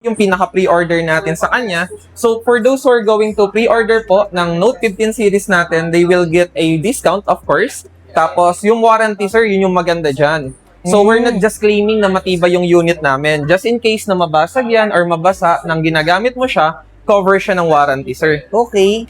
yung pinaka-pre-order natin sa kanya. So, for those who are going to pre-order po ng Note 15 series natin, they will get a discount, of course. Tapos, yung warranty, sir, yun yung maganda dyan. So, we're not just claiming na matibay yung unit namin. Just in case na mabasag yan or mabasa nang ginagamit mo siya, cover siya ng warranty, sir. Okay.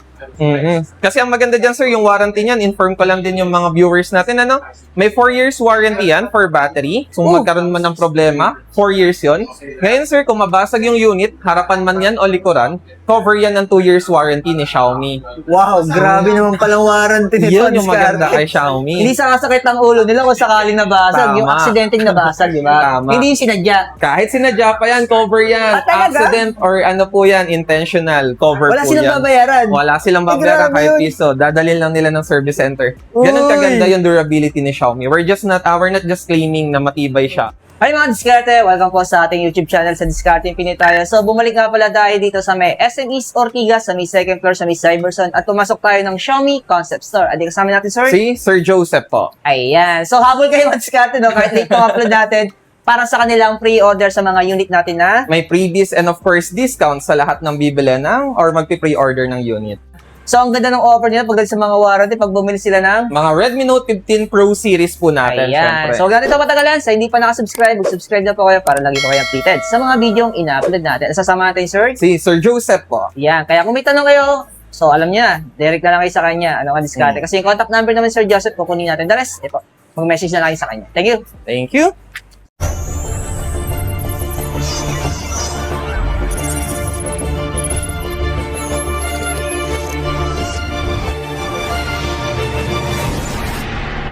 Kasi ang maganda dyan, sir, yung warranty niyan, inform ko lang din yung mga viewers natin, ano? May 4 years warranty yan for battery. So, magkaroon man ng problema, 4 years yon. Ngayon, sir, kung mabasag yung unit, harapan man yan o likuran, cover yan ng 2 years warranty ni Xiaomi. Wow, grabe naman palang warranty nito. Yun yung maganda kay Xiaomi. Hindi sakasakit ang ulo nila kung sakaling nabasag. Tama. Yung aksidenteng nabasag, di ba? Tama. Hindi yung sinadya. Kahit sinadya pa yan, cover yan. Ah, talaga? Accident or ano po yan, intentional, cover Wala po silang yan. babayaran. Wala silang babayaran grabe kahit yun. piso. Dadalhin lang nila ng service center. Ganun Uy. kaganda yung durability ni Xiaomi. We're not just claiming na matibay siya. Hi mga diskarte! Welcome po sa ating YouTube channel sa Discarding Pinoy tayo. So bumalik nga pala tayo dito sa may SM East Ortigas, sa may second floor, sa may Cyberson, at pumasok tayo ng Xiaomi Concept Store. At kasama natin, sir? Si Sir Joseph po. Ayan. So habol kayo mga diskarte, no? Kahit late pang upload natin, para sa kanilang pre-order sa mga unit natin na May freebies and of course discount sa lahat ng bibili ng or magpi-pre-order ng unit. so ang ganda ng offer nila pagdating sa mga warranty pag bumili sila ng Mga Redmi Note 15 Pro series po natin, ayan. syempre. So ganito patagalan, sa hindi pa nakasubscribe, mag-subscribe na po kayo para lagi po kayo updated sa mga videong ina-upload natin. Sasama natin, sir? Si Sir Joseph po. Yan, kaya kung may tanong kayo, so alam niya, direct na lang kayo sa kanya, ano ang diskarte. Kasi yung contact number naman Sir Joseph, kukunin natin. The rest, po, mag-message na lang kayo sa kanya. Thank you. Thank you.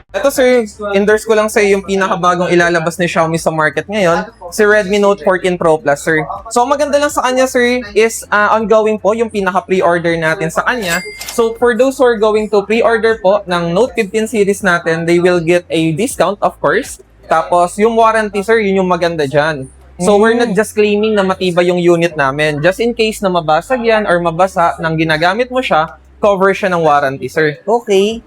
Ito sir, endorse ko lang sa yung pinakabagong ilalabas ni Xiaomi sa market ngayon, si Redmi Note 14 Pro Plus sir. So maganda lang sa kanya sir is ongoing po yung pinaka-pre-order natin sa kanya. So for those who are going to pre-order po ng Note 15 series natin, they will get a discount of course. Tapos yung warranty sir, yun yung maganda dyan. So we're not just claiming na matibay yung unit namin. Just in case na mabasag yan or mabasa nang ginagamit mo siya, cover siya ng warranty sir. Okay.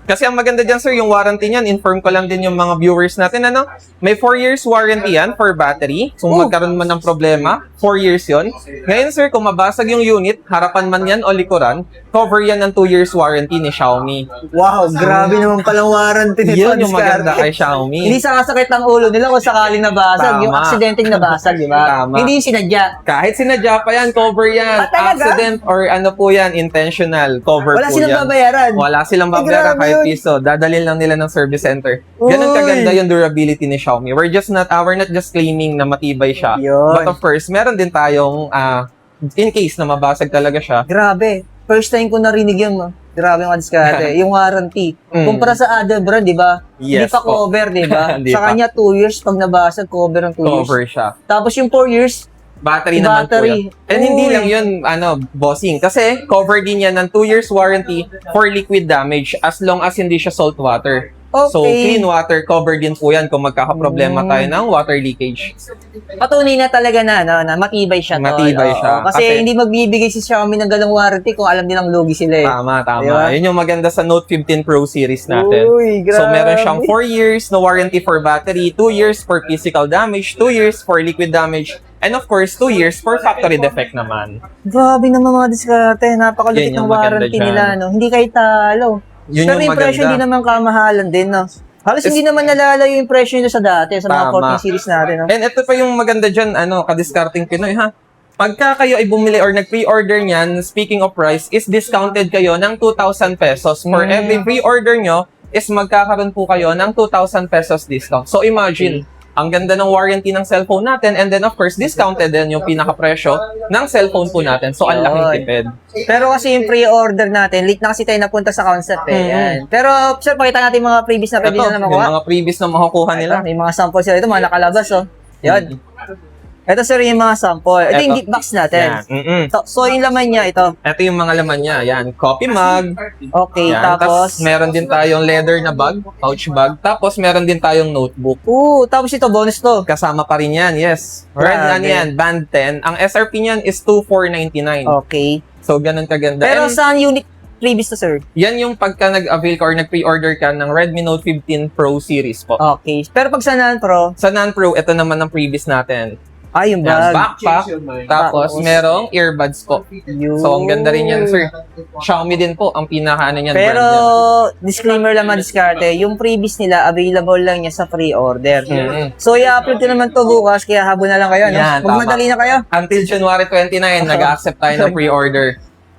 Kasi ang maganda dyan, sir, yung warranty niyan, inform ko lang din yung mga viewers natin, ano? May 4 years warranty yan for battery. So, magkaroon man ng problema, 4 years yon. Ngayon, sir, kung mabasag yung unit, harapan man yan o likuran, cover yan ng 2 years warranty ni Xiaomi. Wow, grabe naman palang warranty nito. Yun yung maganda kay Xiaomi. Hindi sakasakit ang ulo nila kung sakaling nabasag. Tama. Yung aksidenteng nabasag, di ba? Tama. Hindi yung sinadya. Kahit sinadya pa yan, cover yan. Ah, talaga? Accident or ano po yan, intentional, cover Wala po silang yan. babayaran. Wala silang Ay, babayaran grabe kahit yun. piso. Dadalhin lang nila ng service center. Ganun Uy. kaganda yung durability ni Xiaomi. We're not just claiming na matibay siya. Yun. But of course, meron din tayong in case na mabasag talaga siya. Grabe. First time ko narinig yun, no? Grabe mga diskarte. Yung warranty. Kumpara sa other brand, di ba? Hindi Yes pa po. cover, di ba? Hindi Sa pa. kanya, 2 years. Pag nabasag, cover ng 2 years. Cover siya. Tapos yung 4 years, Battery naman po Battery. yan. And hindi Uy. lang yun, bossing. Kasi cover din yan ng 2 years warranty for liquid damage as long as hindi siya salt water. So, Okay. clean water, cover din po yan kung magkakaproblema tayo ng water leakage. patunay na talaga na matibay siya. Matibay tol. siya. Oo. Kasi hindi magbibigay si Xiaomi ng ganong warranty kung alam nilang lugi sila eh. Tama. Diba? Yun yung maganda sa Note 15 Pro series natin. Uy, grabe. So, meron siyang 4 years na warranty for battery, 2 years for physical damage, 2 years for liquid damage, and of course, 2 years for factory defect naman. Grabe naman mga diskarte. Yun Napakalupit yung ng maganda warranty dyan. nila. No? Hindi kayo talo. Yun Pero yung yung presyo maganda. hindi naman kamahalan din. No? Halos hindi naman nalalayo yung presyo nila sa dati, sa mga Tama. 14 series natin. No? And ito pa yung maganda dyan, kadiscarding Pinoy, ha? Pagka kayo ay bumili or nag-pre-order niyan, speaking of price, is discounted kayo ng 2,000 pesos. For every pre-order nyo, is magkakaroon po kayo ng 2,000 pesos discount. So imagine, ang ganda ng warranty ng cellphone natin, and then of course, discounted din yung pinaka-presyo ng cellphone po natin. So, ang laking Yun. tipid. Pero kasi yung pre-order natin, late na kasi tayo napunta sa concept eh. Yan. Pero sir, pakita natin mga previous na pwede Ito, na yung makuha. mga previous na makukuha nila. Ito, may mga sample sila ito, mga nakalabas oh. Yan. Ito sir yung mga sample. Ito yung Ito. gift box natin. Yan. So yung laman niya ito. Ito yung mga laman niya. Yan, coffee mug. Okay, Yan. tapos Meron din tayong leather na bag, pouch bag. Tapos meron din tayong notebook. tapos ito bonus to. Kasama pa rin yan, yes. Red Grabe. yan, band 10. Ang SRP niyan is 2,499. Okay. So, ganun kaganda. Pero And saan unit previous to sir? yan yung pagka nag-avail ka or nag-pre-order ka ng Redmi Note 15 Pro series po. Okay. Pero pag sa non-pro, Sa non-Pro, ito naman ang previous natin. Ay, yung Yan, bag. backpack. Tapos, Tapos, merong earbuds po. Yun. So, ang ganda rin yan, sir. Xiaomi din po, ang pinaka-ano niyan, Pero, brand yan. disclaimer lang mga diskarte, yung freebies nila, available lang niya sa pre-order. Mhm. So, i-upload ko naman to bukas, kaya habol na lang kayo, no? Yan, Magmadali na kayo. Until January 29, nag-accept tayo ng pre-order.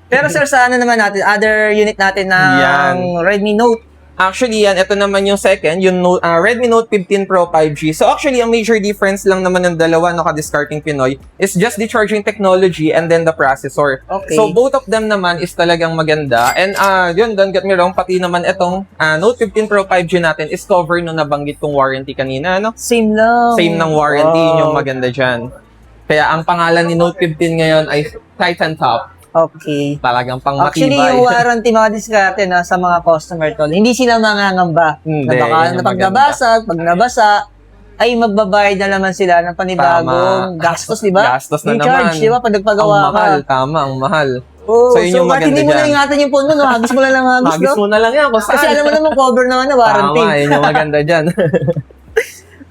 Pero sir, sa ano naman natin, other unit natin ng Yan. Redmi Note. Actually, yan, ito naman yung second, yung Redmi Note 15 Pro 5G. So actually, ang major difference lang naman ng dalawa, no, ka-discarding Pinoy, is just the charging technology and then the processor. Okay. So both of them naman is talagang maganda. And yun, don't get me wrong, pati naman itong Note 15 Pro 5G natin is cover no nabanggit kong warranty kanina, no? Same lang. Same ng warranty, Wow. yun yung maganda dyan. Kaya ang pangalan ni Note 15 ngayon ay Titan Top. Okay. Talagang pang Actually, matibay. yung warranty mga diskarte na sa mga customer tol, hindi sila mangangamba. Hindi, Na baka yun yung pag nabasag, pag nabasa, ay magbabayad na naman sila ng panibagong gastos, di ba? Gastos na yung naman. charge, di ba? Pag Ang nagpagawa ka. mahal, tama, ang mahal. Oh, So, yun yung bakit maganda hindi mo na dyan. ingatan yung phone mo, no? Hagis mo lang ng hagis, Hagis no? mo na lang yan kung saan. Kasi alam mo naman cover naman na warranty. Tama, yun yung maganda dyan.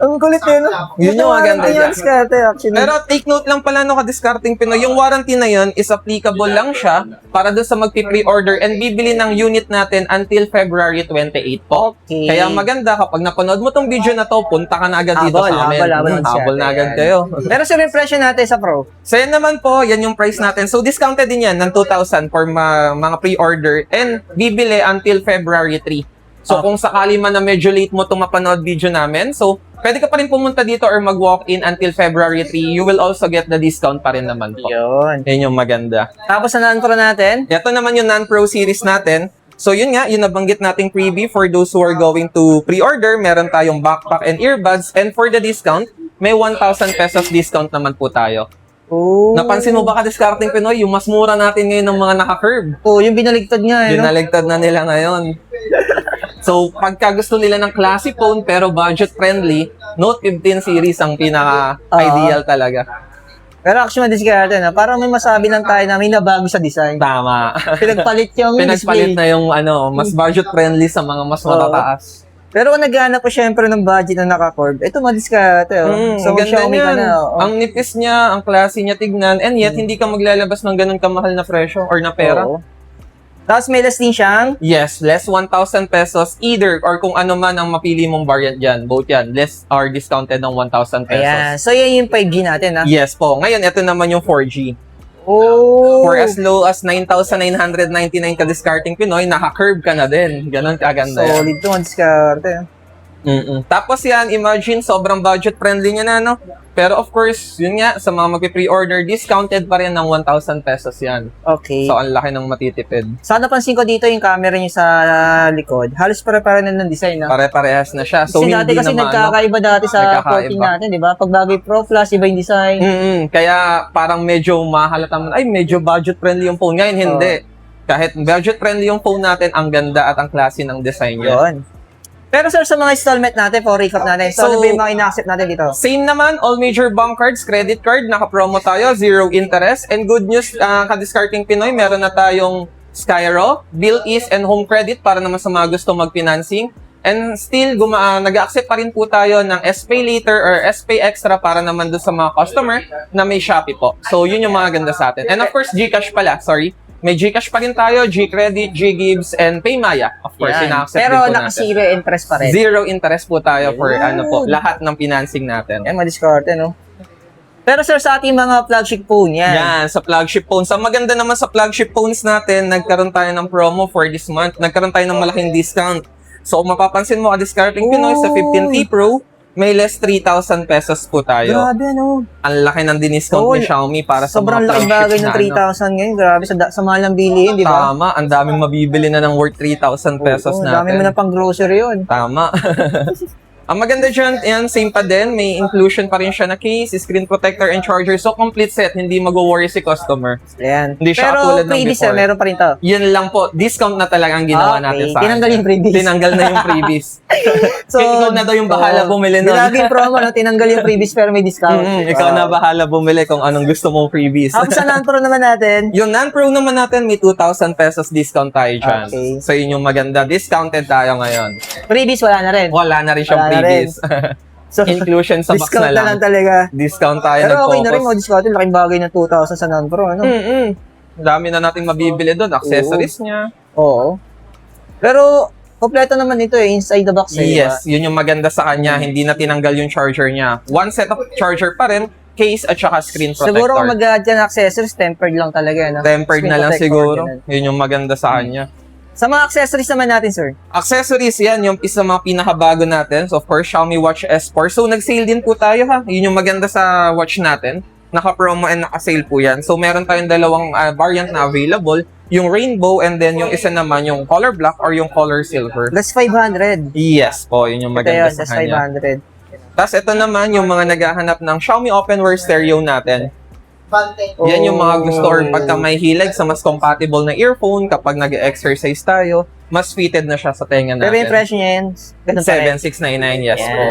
Ang kulit yun, no? Yun yung maganda warranty dyan. yung diskarte, actually. Pero take note lang pala no ka-discarding Pinoy, yung warranty na yun is applicable lang siya para doon sa magpi-pre-order and bibili ng unit natin until February 28 po. Okay. Kaya maganda kapag napanood mo tong video na to, punta ka na agad dito sa amin. Habol na agad kayo. Pero sa impression natin sa Pro, So yan naman po, yan yung price natin. So discounted din yan ng 2,000 for mga pre-order and bibili until February 3. So kung sakali man na medyo late mo itong mapanood video namin, so pwede ka pa rin pumunta dito or mag-walk-in until February 3. You will also get the discount pa rin naman po. yun. Yan yung maganda. Tapos sa non-Pro natin, Ito naman yung non-pro series natin. So yun nga, yung nabanggit nating freebie for those who are going to pre-order. Meron tayong backpack and earbuds. And for the discount, may 1,000 pesos discount naman po tayo. oh. Napansin mo ba ka-discarding Pinoy, yung mas mura natin ngayon ng mga naka-curve? Oh, yung binaligtad nga, eh, no? Binaligtad na nila ngayon. So, pagka gusto nila ng classy phone pero budget friendly, Note 15 series ang pinaka-ideal talaga. Pero actually, diskarte na. Parang may masabi lang tayo na may nabago sa design. Tama. Pinagpalit yung Pinagpalit display. na yung mas budget friendly sa mga mas matataas. Pero kung naghanap ko syempre ng budget na naka-curve, ito madiskarte, oh. So, ang ganda Xiaomi ka niyan. na, oh. Ang nipis niya, ang classy niya tignan, and yet hindi ka maglalabas ng ganun kamahal na presyo or na pera. Oo. Tapos may last din siyang, Yes, less 1,000 pesos either or kung ano man ang mapili mong variant dyan. Both yan, less or discounted ng 1,000 pesos. ayan. So, yan yung 5G natin, ha? Yes po. Ngayon, ito naman yung 4G. Oh. For as low as 9,999 ka-discarding Pinoy, naka-curve ka na din. Ganon kaganda yan. Solid to, madiskarte. Tapos yan, imagine, sobrang budget friendly niya na, no? Pero of course, yun nga, sa mga magpi-pre-order, discounted pa rin ng 1,000 pesos yan. Okay. So, ang laki ng matitipid. Sa napansin ko dito yung camera niya sa likod, halos pare-pare na ng design, na. Pare-parehas na siya. So, Kasi dati hindi kasi naman, nagkakaiba dati sa Nagkakaiba. 14 natin, di ba? Pag bagay Pro Plus, iba yung design. Kaya parang medyo mahalata man, ay medyo budget friendly yung phone. Ngayon, hindi. Kahit budget friendly yung phone natin, ang ganda at ang classy ng design niya. Yun. Pero sir, sa mga installment natin, for recap natin, so, ano ba yung mga ina-accept natin dito? Same naman, all major bank cards, credit card, naka-promo tayo, 0 interest. And good news, ka-discarding Pinoy, meron na tayong Skyro, Bill Ease, and Home Credit para naman sa mga gusto mag-financing. And still, nag-accept pa rin po tayo ng SPay Later or SPay Extra para naman doon sa mga customer na may Shopee po. So, yun yung mga ganda sa atin. And of course, GCash pala, sorry. May GCash pa rin tayo, GCredit, GGives, and PayMaya. Of course, Yan. ina-accept Pero din po natin. naka-zero interest pa rin. Zero interest po tayo for Ayun. lahat ng financing natin. Yan, madiskarte, no? Pero sir, sa ating mga flagship phone, yan. Yan, sa flagship phones. Ang maganda naman sa flagship phones natin, nagkaroon tayo ng promo for this month. Nagkaroon tayo ng malaking discount. So, kung mapapansin mo, discarding Pinoy sa 15T Pro, may less 3,000 pesos po tayo. Grabe, no? Ang laki ng diniscount ni Xiaomi para sa Sobrang mga laking flagship bagay ng na 3,000 ngayon. Grabe, sa mahal ng bilihin, di ba? Tama, ang daming mabibili na ng worth 3,000 pesos Oo, natin. dami mo na pang grocery yun. Tama. Ang maganda dyan, yan, same pa din. May inclusion pa rin siya na case, screen protector, and charger. So, complete set. Hindi mag-worry si customer. Ayan. Hindi siya Pero katulad ng freebies, before. meron pa rin to. Yan lang po. Discount na talaga ang ginawa Okay. natin sa Tinanggal yung freebies. Tinanggal na yung freebies. So, Kaya ikaw na daw yung bahala bumili nun. Laging promo, no? Tinanggal yung freebies pero may discount. Ikaw na bahala bumili kung anong gusto mong freebies. Tapos sa non-pro naman natin, Yung non-pro naman natin, may 2,000 pesos discount tayo dyan. Okay. So, yun yung maganda. Discounted tayo ngayon. freebies wala na rin. Wala na rin siyang Wala na freebies. So, Inclusion sa box discount na lang. talaga. Discount tayo Pero okay na rin, nag-focus. discount. Laking bagay ng 2,000 sa non-pro, ano? Dami na nating mabibili doon. Accessories niya. Oo. Pero, kompleto naman ito inside the box Yes, yun yung maganda sa kanya. Hindi na tinanggal yung charger niya. One set of charger pa rin, case at saka screen protector. Siguro kung mag-add yan accessories, tempered lang talaga, no? Tempered Screen na lang protector, siguro. ganun. Yun yung maganda sa kanya. Sa mga accessories naman natin, sir. Accessories yan, yung isa mga pinakabago natin. So, of course, Xiaomi Watch S4. So, nag-sale din po tayo ha. Yun yung maganda sa watch natin. Naka-promo and naka-sale po yan. So, meron tayong dalawang variant na available. Yung rainbow and then yung isa naman yung color black or yung color silver. That's 500. Yes po, yun yung Ito maganda yun, sa that's kanya. 500. Tapos ito naman yung mga naghahanap ng Xiaomi OpenWare stereo natin. Yan yung mga gusto or pagka may hilig sa mas compatible na earphone kapag nag-exercise tayo, mas fitted na siya sa tenga Pero yung natin. presyo niya yan, ganun pa rin. 7699, yes Yes. po.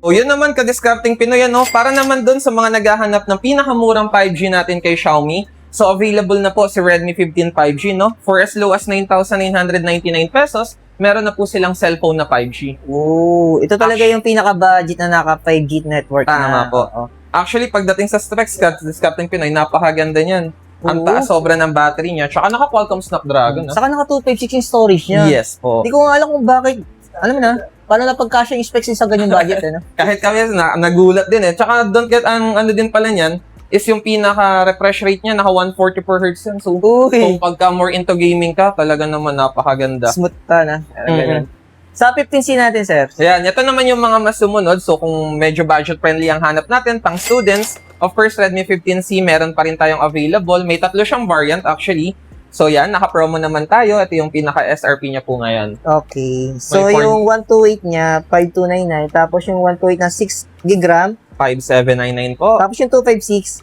O yun naman ka-discarding Pinoy, ano? Para naman dun sa mga naghahanap ng pinakamurang 5G natin kay Xiaomi. So available na po si Redmi 15 5G, no? For as low as 9,999 pesos, meron na po silang cellphone na 5G. Oo, ito talaga yung pinaka-budget na naka 5G network Tama na. po. Oo. Actually, pagdating sa specs, Captain Pinoy, napakaganda niyan. Ang Oo. taas sobra ng battery niya. Tsaka naka Qualcomm Snapdragon. Saka naka 256 yung storage niya. Yes po. Hindi ko nga alam kung bakit, alam mo na, paano na pagkasya yung specs sa ganyung budget, eh, no? Kahit kami nagulat din eh. Tsaka don't get ang ano din pala niyan is yung pinaka-refresh rate niya, naka 140 per Hz yan. So, kung pagka more into gaming ka, talaga naman napakaganda. Smooth pa na. Mhm. Sa 15C natin, sir. Ayan, ito naman yung mga mas sumunod. So, kung medyo budget-friendly ang hanap natin, pang students, of course, Redmi 15C, meron pa rin tayong available. May tatlo siyang variant actually. So, yan, naka-promo naman tayo. Ito yung pinaka-SRP niya po ngayon. Okay. So, May yung 128 niya, 5299. Tapos yung 128 na 6 gig RAM. 5799 po. Tapos yung 256.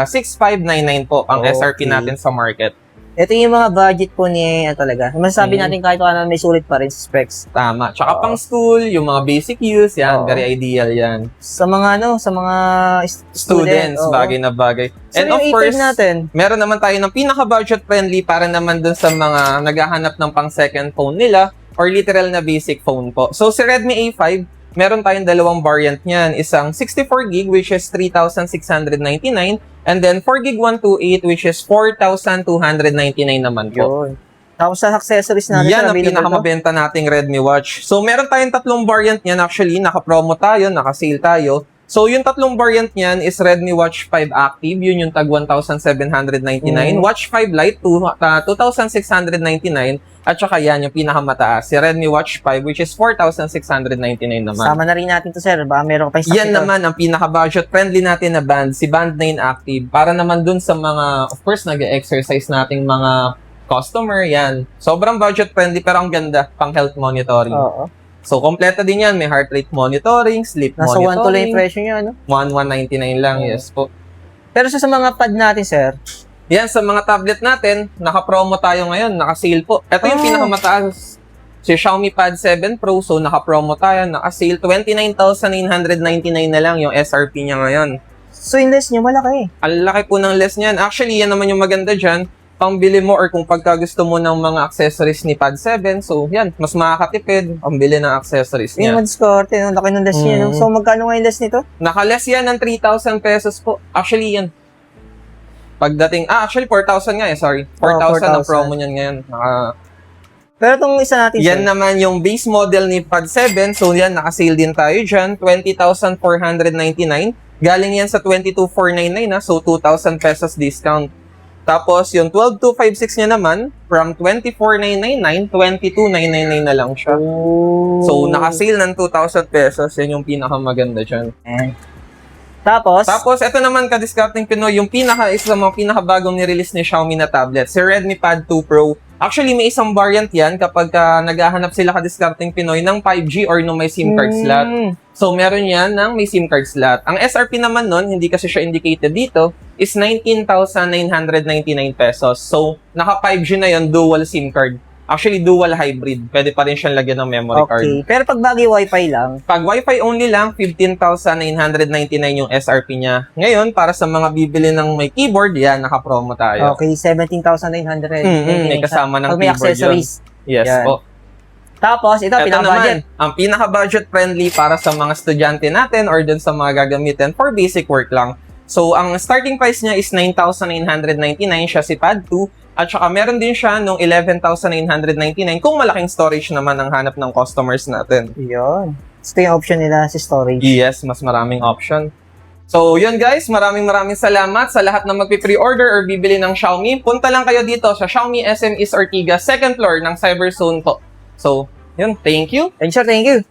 6599 po ang Okay. SRP natin sa market. Ito yung mga budget po ni, talaga. Masasabi Mhm. natin kahit ano, may sulit pa rin sa specs. Tama. Tsaka Oo. pang school, yung mga basic use, yan, Oo. very ideal yan. Sa mga sa mga Students, oo. bagay na bagay. So, And yung of A5 course, natin. meron naman tayo ng pinaka-budget friendly para naman dun sa mga naghahanap ng pang second phone nila or literal na basic phone po. So, si Redmi A5, meron tayong dalawang variant niyan. Isang 64 gig which is 3,699 and then 4 gig 128 which is 4,299 naman po. Yun. Tapos sa accessories natin, Yan sir, ang available na? pinakamabenta nating Redmi Watch. So, meron tayong tatlong variant niyan. Actually, naka-promo tayo, naka-sale tayo. So, yung tatlong variant niyan is Redmi Watch 5 Active. Yun yung tag 1,799. Watch 5 Lite, 2,699. At saka yan, yung pinakamataas. Si Redmi Watch 5, which is 4,699 naman. Sama na rin natin to, sir. Baka meron ka pa Yan naman ang pinaka-budget friendly natin na band, si Band 9 Active. Para naman dun sa mga, of course, nag-exercise nating mga customer, yan. Sobrang budget friendly pero ang ganda, pang health monitoring. Oo. So, kompleto din yan. May heart rate monitoring, sleep Nasa 1 to lang yung monitoring. presyo niya, no? 1,199 lang, yes po. Pero sa mga pad natin, sir, Yan, sa mga tablet natin, naka-promo tayo ngayon, naka-sale po. Ito yung pinakamataas. Si Xiaomi Pad 7 Pro, so naka-promo tayo, naka-sale. 29,999 na lang yung SRP niya ngayon. so yung list niyo, malaki. Ang laki po ng less niyan. Actually, yan naman yung maganda dyan. Pangbili mo or kung pagka gusto mo ng mga accessories ni Pad 7, so yan, mas makakatipid ang bili ng accessories Yung niya. mag-discarte, no? Laki ng list niya, no? So magkano nga yung list nito? Naka-less yan ng 3,000 pesos po. Actually, yan. Pagdating, actually 4,000 nga eh, sorry. 4,000 ang 4,000. promo niyan ngayon. Pero itong isa natin, Yan sir. naman yung base model ni Pad 7. So yan, naka-sale din tayo dyan. 20,499. Galing yan sa 22,499 na. So 2,000 pesos discount. Tapos yung 12,256 niya naman, from 24,999, 22,999 na lang siya. Oh. So naka-sale ng 2,000 pesos. Yan yung pinakamaganda dyan. Tapos, Tapos, ito naman ka-discounting Pinoy, yung isa sa mga pinakabagong ni-release ni Xiaomi na tablet, si Redmi Pad 2 Pro. Actually, may isang variant yan kapag naghahanap sila ka-discounting Pinoy ng 5G or nung may SIM card slot. So, meron yan ng may SIM card slot. Ang SRP naman nun, hindi kasi siya indicated dito, is 19,999 pesos. So, naka 5G na yon, dual SIM card. Actually, dual hybrid. Pwede pa rin siyang lagyan ng memory card. okay. Pero pag bagay wifi lang, Pag Wi-Fi only lang, 15,999 yung SRP niya. Ngayon, para sa mga bibili ng may keyboard, yan, naka-promo tayo. okay, 17,900. May kasama ng Pag may keyboard accessories. Yes Yan. po. Tapos, ito, Ito pinaka-budget. naman, ang pinaka-budget friendly para sa mga estudyante natin or dun sa mga gagamitin for basic work lang. So, ang starting price niya is 9,999, siya si Pad 2. At saka meron din siya nung 11,999 kung malaking storage naman ang hanap ng customers natin. Yun. Ito yung option nila sa storage. Yes, mas maraming option. So, yun guys, maraming salamat sa lahat na magpi-pre-order or bibili ng Xiaomi. Punta lang kayo dito sa Xiaomi SM East Ortigas, second floor ng Cyberzone po. So, yun, thank you. And sure, thank you.